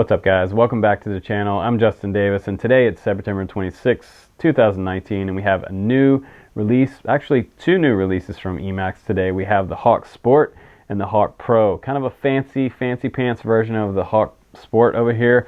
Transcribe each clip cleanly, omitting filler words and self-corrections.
What's up, guys? Welcome back to the channel. I'm Justin Davis, and today it's September 26, 2019, and we have a new release, actually two new releases from EMAX today. We have the Hawk Sport and the Hawk Pro, kind of a fancy pants version of the Hawk Sport over here.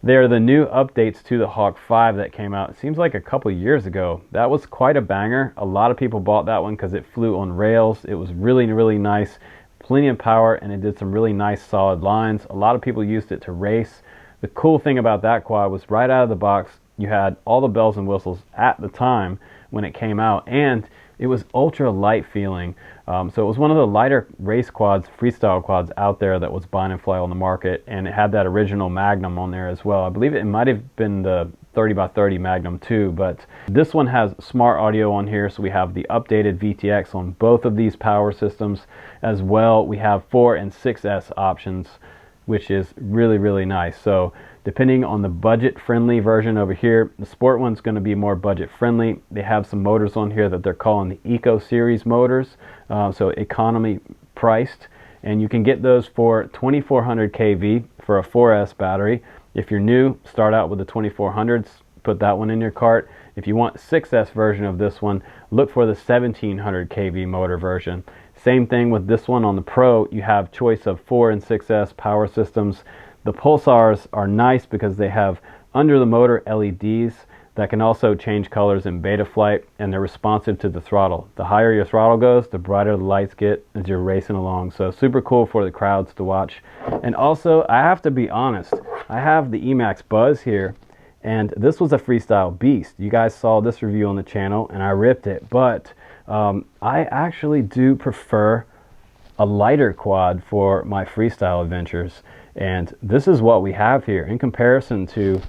They're the new updates to the Hawk 5 that came out, it seems like a couple years ago. That was quite a banger. A lot of people bought that one because it flew on rails. It was really nice. Plenty of power, and it did some really nice solid lines. A lot of people used it to race. The cool thing about that quad was right out of the box, you had all the bells and whistles at the time when it came out, and it was ultra light feeling. So it was one of the lighter race quads, freestyle quads out there that was bind and fly on the market, and it had that original Magnum on there as well. I believe it might have been the 30x30 Magnum too, but this one has smart audio on here, so we have the updated VTX on both of these power systems as well. We have 4 and 6S options, which is really nice. So depending on the budget friendly version over here, the Sport one's going to be more budget friendly. They have some motors on here that they're calling the Eco Series motors, so economy priced, and you can get those for 2400 kV for a 4S battery. If you're new, start out with the 2400s, put that one in your cart. If you want 6S version of this one, look for the 1700 kV motor version. Same thing with this one on the Pro. You have choice of 4 and 6S power systems. The Pulsars are nice because they have under the motor LEDs that can also change colors in beta flight, and they're responsive to the throttle. The higher your throttle goes, the brighter the lights get as you're racing along. So super cool for the crowds to watch. And also, I have to be honest, I have the EMAX Buzz here, and this was a freestyle beast. You guys saw this review on the channel, and I ripped it, but I actually do prefer a lighter quad for my freestyle adventures, and this is what we have here in comparison to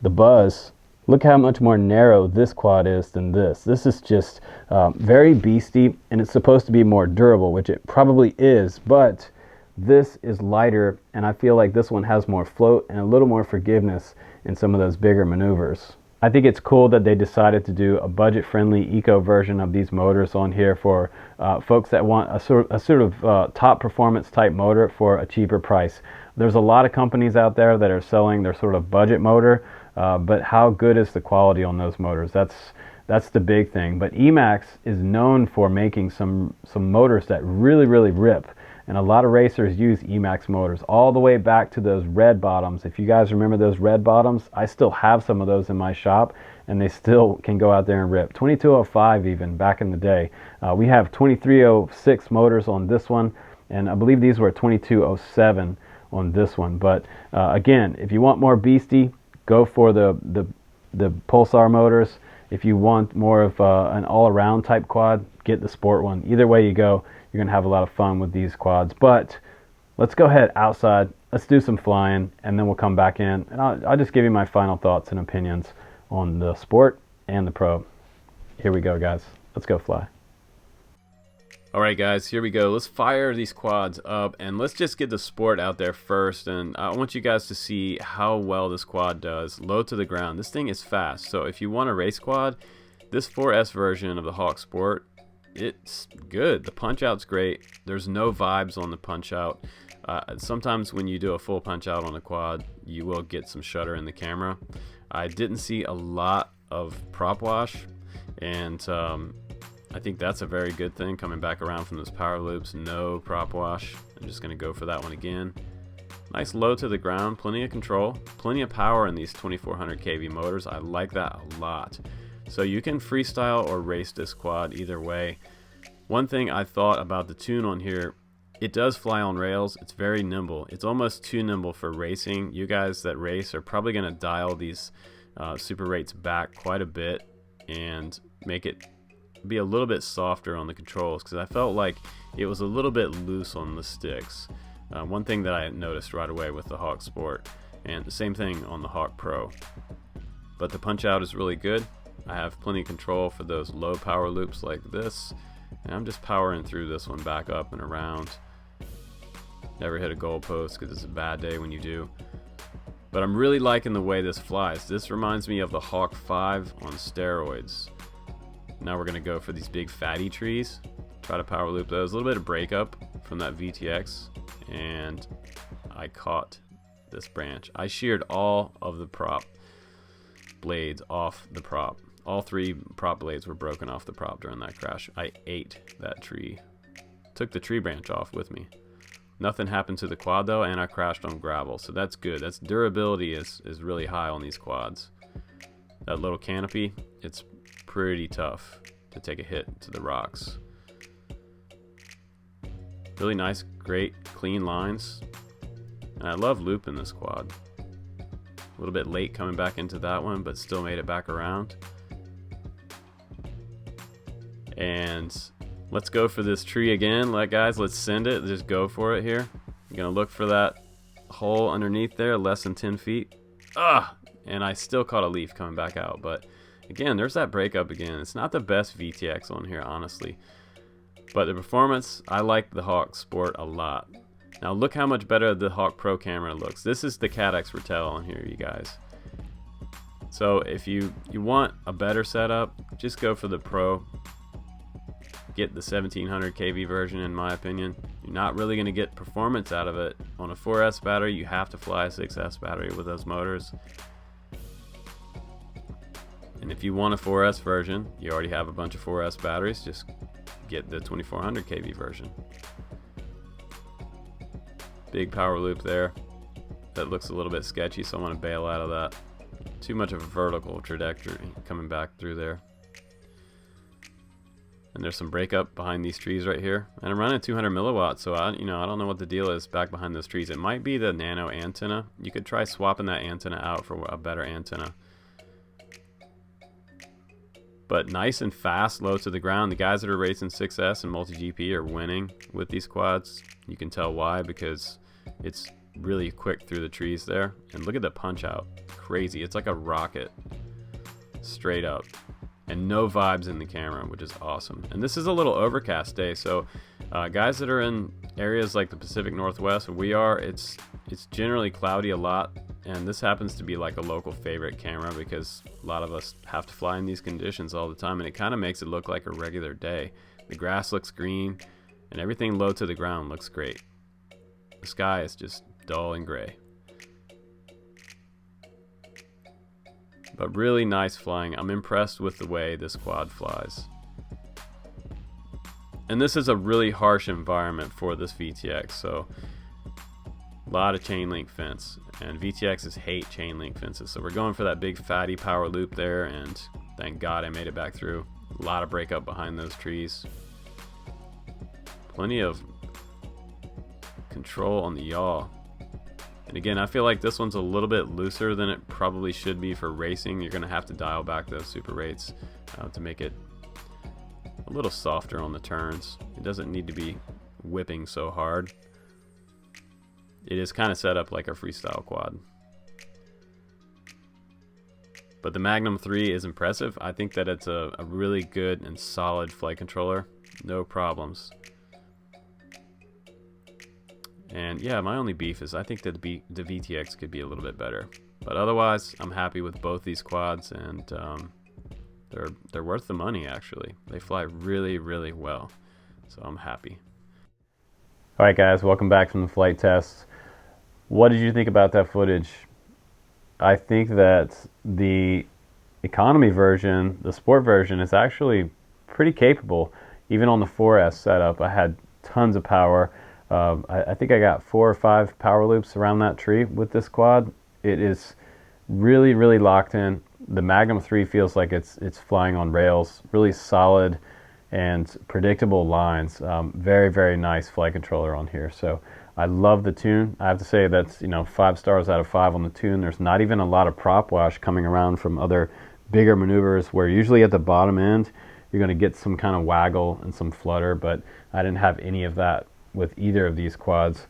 the Buzz. Look how much more narrow this quad is than this. This is just very beastie, and it's supposed to be more durable, which it probably is, but this is lighter, and I feel like this one has more float and a little more forgiveness in some of those bigger maneuvers. I think it's cool that they decided to do a budget-friendly eco version of these motors on here for folks that want a sort of top performance type motor for a cheaper price. There's a lot of companies out there that are selling their sort of budget motor, but how good is the quality on those motors? That's the big thing. But EMAX is known for making some motors that really rip. And a lot of racers use EMAX motors all the way back to those red bottoms. If you guys remember those red bottoms, I still have some of those in my shop, and they still can go out there and rip. 2205 even, back in the day. We have 2306 motors on this one, and I believe these were 2207 on this one. But again, if you want more beastie, go for the Pulsar motors. If you want more of an all-around type quad, get the Sport one. Either way you go, you're going to have a lot of fun with these quads. But let's go ahead outside, let's do some flying, and then we'll come back in, and I'll just give you my final thoughts and opinions on the Sport and the Pro. Here we go, guys. Let's go fly. Alright guys, here we go. Let's fire these quads up, and let's just get the Sport out there first, and I want you guys to see how well this quad does. Low to the ground. This thing is fast, so if you want a race quad, this 4S version of the Hawk Sport, it's good. The punch out's great. There's no vibes on the punch out. Sometimes when you do a full punch out on a quad, you will get some shutter in the camera. I didn't see a lot of prop wash, and I think that's a very good thing. Coming back around from those power loops, no prop wash. I'm just going to go for that one again. Nice low to the ground, plenty of control, plenty of power in these 2400 kV motors. I like that a lot. So you can freestyle or race this quad either way. One thing I thought about the tune on here, it does fly on rails. It's very nimble. It's almost too nimble for racing. You guys that race are probably going to dial these super rates back quite a bit and make it be a little bit softer on the controls, because I felt like it was a little bit loose on the sticks. One thing that I noticed right away with the Hawk Sport, and the same thing on the Hawk Pro. But the punch out is really good. I have plenty of control for those low power loops like this, and I'm just powering through this one back up and around. Never hit a goalpost because it's a bad day when you do. But I'm really liking the way this flies. This reminds me of the Hawk 5 on steroids. Now we're going to go for these big fatty trees. Try to power loop those. A little bit of breakup from that VTX, and I caught this branch. I sheared all of the prop blades off the prop. All 3 prop blades were broken off the prop during that crash. I ate that tree. Took the tree branch off with me. Nothing happened to the quad though, and I crashed on gravel, so that's good. That's durability is really high on these quads. That little canopy, it's pretty tough to take a hit to the rocks. Really nice, great, clean lines. And I love looping this quad. A little bit late coming back into that one, but still made it back around. And let's go for this tree again. Guys, let's send it. Just go for it here. I'm gonna look for that hole underneath there, less than 10 feet. And I still caught a leaf coming back out. But again, there's that breakup again. It's not the best VTX on here, honestly. But the performance, I like the Hawk Sport a lot. Now look how much better the Hawk Pro camera looks. This is the Cadex Ratel on here, you guys. So if you want a better setup, just go for the Pro. Get the 1700 kV version, in my opinion. You're not really going to get performance out of it. On a 4S battery, you have to fly a 6S battery with those motors. And if you want a 4S version, you already have a bunch of 4S batteries, just get the 2400 kV version. Big power loop there. That looks a little bit sketchy, so I want to bail out of that. Too much of a vertical trajectory coming back through there. And there's some breakup behind these trees right here. And I'm running 200 milliwatts, so I don't know what the deal is back behind those trees. It might be the nano antenna. You could try swapping that antenna out for a better antenna. But nice and fast, low to the ground. The guys that are racing 6S and multi-GP are winning with these quads. You can tell why, because it's really quick through the trees there. And look at the punch out. Crazy. It's like a rocket. Straight up. And no vibes in the camera, which is awesome. And this is a little overcast day, so guys that are in areas like the Pacific Northwest where we are, it's generally cloudy a lot, and this happens to be like a local favorite camera because a lot of us have to fly in these conditions all the time, and it kind of makes it look like a regular day. The grass looks green, and everything low to the ground looks great. The sky is just dull and gray. But really nice flying. I'm impressed with the way this quad flies. And this is a really harsh environment for this VTX, so a lot of chain link fence, and VTXs hate chain link fences, so we're going for that big fatty power loop there, and thank God I made it back through. A lot of breakup behind those trees. Plenty of control on the yaw. And again, I feel like this one's a little bit looser than it probably should be for racing. You're going to have to dial back those super rates to make it a little softer on the turns. It doesn't need to be whipping so hard. It is kind of set up like a freestyle quad. But the Magnum 3 is impressive. I think that it's a really good and solid flight controller. No problems. And yeah, my only beef is I think that the VTX could be a little bit better. But otherwise, I'm happy with both these quads, and they're worth the money, actually. They fly really, really well. So I'm happy. All right, guys, welcome back from the flight test. What did you think about that footage? I think that the economy version, the sport version, is actually pretty capable. Even on the 4S setup, I had tons of power. I think I got 4 or 5 power loops around that tree with this quad. It is really, really locked in. The Magnum 3 feels like it's flying on rails. Really solid and predictable lines. Very, very nice flight controller on here. So I love the tune. I have to say that's 5 stars out of 5 on the tune. There's not even a lot of prop wash coming around from other bigger maneuvers where usually at the bottom end you're going to get some kind of waggle and some flutter, but I didn't have any of that with either of these quads.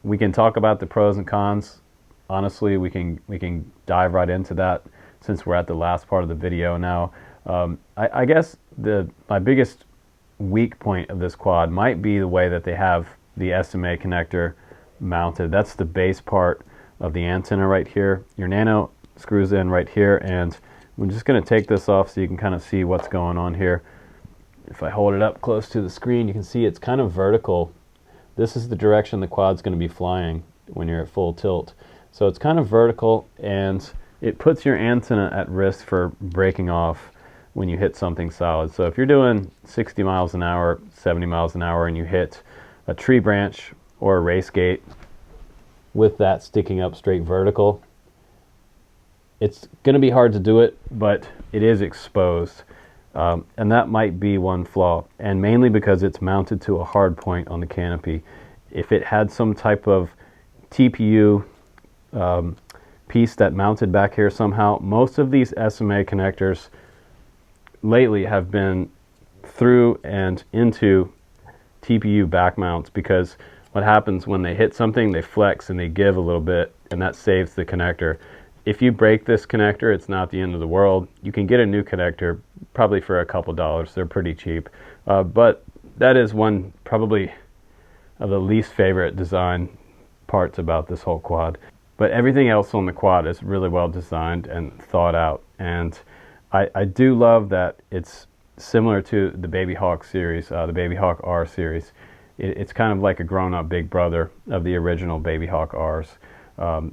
We can talk about the pros and cons. Honestly, we can dive right into that since we're at the last part of the video now. I guess my biggest weak point of this quad might be the way that they have the SMA connector mounted. That's the base part of the antenna right here. Your nano screws in right here, and I'm just going to take this off so you can kind of see what's going on here. If I hold it up close to the screen, you can see it's kind of vertical. This is the direction the quad's going to be flying, when you're at full tilt. So it's kind of vertical, and it puts your antenna at risk for breaking off when you hit something solid. So if you're doing 60 miles an hour, 70 miles an hour, and you hit a tree branch or a race gate with that sticking up straight vertical, it's going to be hard to do it, but it is exposed. And that might be one flaw, and mainly because it's mounted to a hard point on the canopy. If it had some type of TPU piece that mounted back here somehow, most of these SMA connectors lately have been through and into TPU back mounts, because what happens when they hit something, they flex and they give a little bit, and that saves the connector. If you break this connector, it's not the end of the world. You can get a new connector probably for a couple dollars. They're pretty cheap. But that is one probably of the least favorite design parts about this whole quad. But everything else on the quad is really well designed and thought out. And I do love that it's similar to the Baby Hawk series, the Baby Hawk R series. It's kind of like a grown-up big brother of the original Baby Hawk Rs.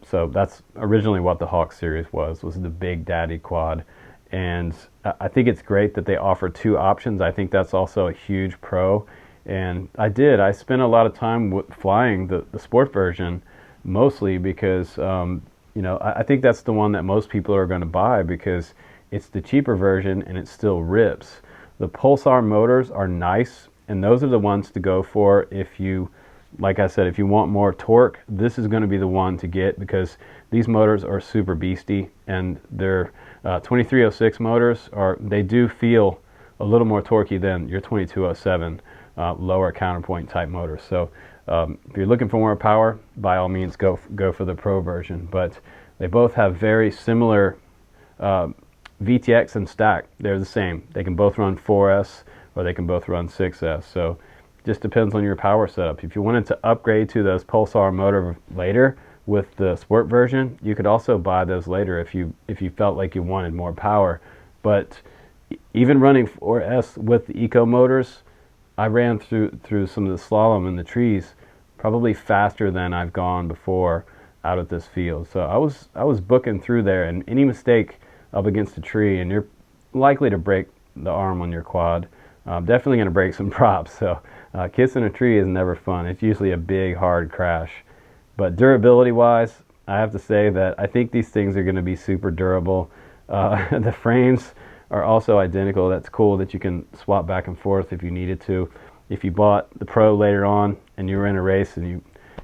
So that's originally what the Hawk series was the Big Daddy quad. And I think it's great that they offer two options. I think that's also a huge pro. And I spent a lot of time flying the sport version, mostly because, I think that's the one that most people are going to buy because it's the cheaper version and it still rips. The Pulsar motors are nice, and those are the ones to go for if you, like I said, if you want more torque. This is going to be the one to get, because these motors are super beastie, and their 2306 motors they do feel a little more torquey than your 2207 lower counterpoint type motors. So if you're looking for more power, by all means go for the Pro version. But they both have very similar VTX and stack. They're the same. They can both run 4S or they can both run 6S. So just depends on your power setup. If you wanted to upgrade to those Pulsar motor later with the sport version, you could also buy those later if you felt like you wanted more power. But even running 4S with the Eco motors, I ran through some of the slalom in the trees probably faster than I've gone before out at this field. So I was booking through there, and any mistake up against a tree and you're likely to break the arm on your quad. Definitely going to break some props. So kissing a tree is never fun. It's usually a big hard crash. But durability wise, I have to say that I think these things are going to be super durable. The frames are also identical. That's cool that you can swap back and forth if you needed to. If you bought the Pro later on and you were in a race and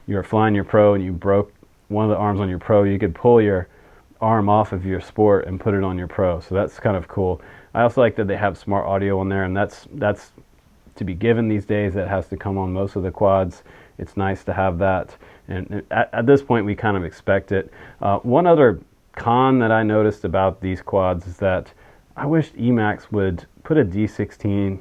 you were flying your Pro and you broke one of the arms on your Pro, you could pull your arm off of your Sport and put it on your Pro. So that's kind of cool. I also like that they have smart audio on there, and that's to be given these days. That has to come on most of the quads. It's nice to have that, and at this point we kind of expect it. One other con that I noticed about these quads is that I wished EMAX would put a D16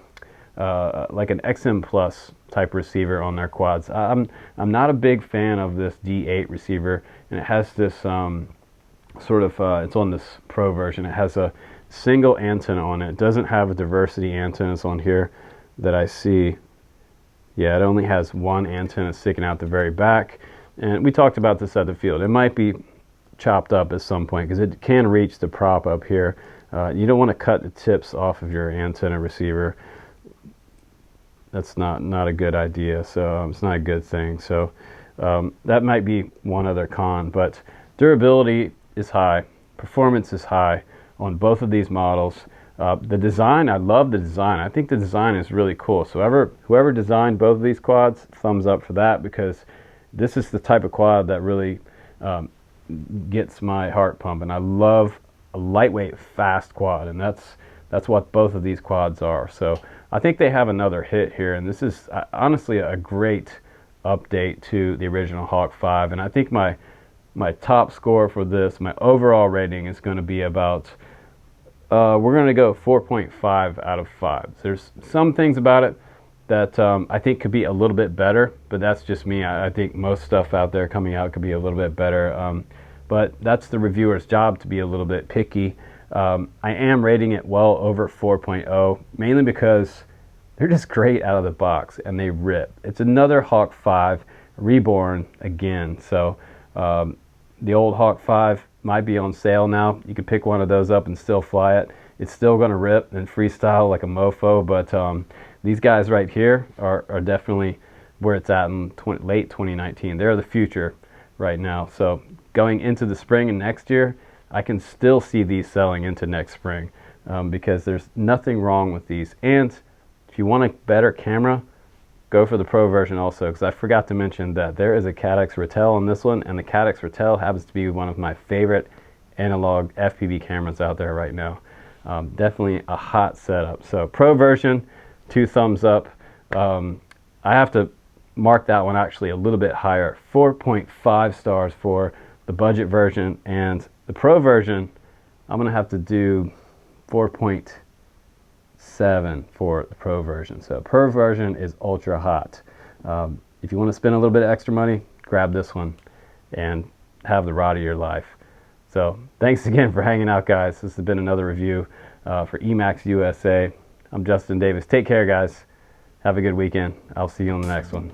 like an XM Plus type receiver on their quads. I'm not a big fan of this D8 receiver, and it has this sort of it's on this Pro version. It has a single antenna on it. It doesn't have a diversity antennas on here that I see. Yeah, it only has one antenna sticking out the very back, and we talked about this at the field. It might be chopped up at some point because it can reach the prop up here. You don't want to cut the tips off of your antenna receiver. That's not a good idea. So it's not a good thing. So that might be one other con. But durability is high, performance is high on both of these models. The design, I love the design. I think the design is really cool. So whoever designed both of these quads, thumbs up for that, because this is the type of quad that really gets my heart pumping. I love a lightweight, fast quad, and that's what both of these quads are. So I think they have another hit here, and this is honestly a great update to the original Hawk 5. And I think my top score for this, my overall rating, is going to be about we're going to go 4.5 out of 5. There's some things about it that I think could be a little bit better, but that's just me. I think most stuff out there coming out could be a little bit better. But that's the reviewer's job, to be a little bit picky. I am rating it well over 4.0, mainly because they're just great out of the box and they rip. It's another Hawk 5 reborn again. So the old Hawk 5 might be on sale now. You can pick one of those up and still fly it. It's still going to rip and freestyle like a mofo, but these guys right here are definitely where it's at in late 2019. They're the future right now. So going into the spring and next year, I can still see these selling into next spring because there's nothing wrong with these. And if you want a better camera, go for the Pro version also, because I forgot to mention that there is a Caddx Ratel on this one, and the Caddx Ratel happens to be one of my favorite analog FPV cameras out there right now. Definitely a hot setup. So Pro version, 2 thumbs up. I have to mark that one actually a little bit higher, 4.5 stars for the budget version, and the Pro version I'm gonna have to do 4.7 for the Pro version. So Pro version is ultra hot. If you want to spend a little bit of extra money, grab this one and have the ride of your life. So thanks again for hanging out, guys. This has been another review for EMAX USA. I'm Justin Davis. Take care, guys. Have a good weekend. I'll see you on the next one.